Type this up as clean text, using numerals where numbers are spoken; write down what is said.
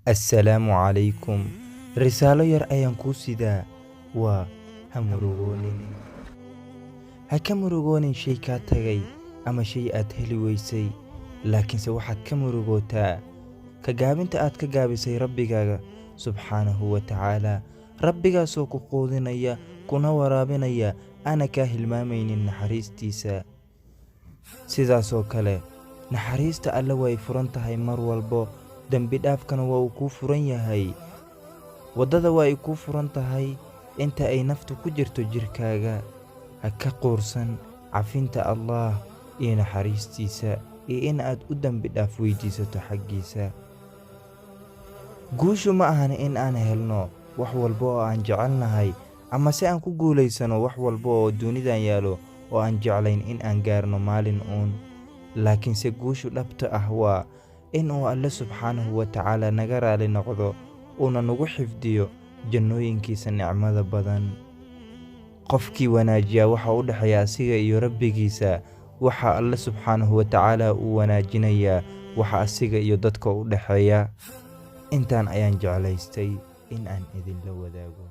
Assalaamu calaykum. Risaalo yar ayaan kuu sidaa. Waa ha murugoonin. Ha ka murugoonin shay kaa tagay ama shay aad heli weysay, laakiinse waxaad ka murugootaa ka gaabinta aad ka gaabisay Rabbigaaga subxaanahu wa tacaala. Rabbigaasoo ku quudinaya, kuna waraabinaya, aana kaa hilmaamaynin naxariistiisa. Sidaasoo kale, naxariista Alle way furan tahay mar walbo, dembi dhaafkana waa uu kuu furan yahay. Waddada waa ay kuu furan tahay inta ay naftu ku jirto jirkaaga. Ha ka quursan cafinta Allah iyo naxariistiisa iyo in aad u dembi dhaaf weydiisato xaggiisa. Guushu ma ahan in aan helno wax walba oo aan jecelnahay, ama si aan ku guulaysano wax walba oo dunidan yaalo oo aan jeclayn in aan gaarno maalin uun. Laakiinse guushu dhabta ah waa in uu Alle subxaanahu wa tacaala naga raali noqdo, uuna nagu xifdiyo jannooyinkiisa nicmada badan. Qofkii wanaajiya waxa u dhexeeya asiga iyo Rabbigiisa, waxa Alle subxaanahu wa tacaala uu wanaajinayaa waxa asiga iyo dadka u dhexeeya. Intaan ayaan jeclaystay in aan idinla wadaago.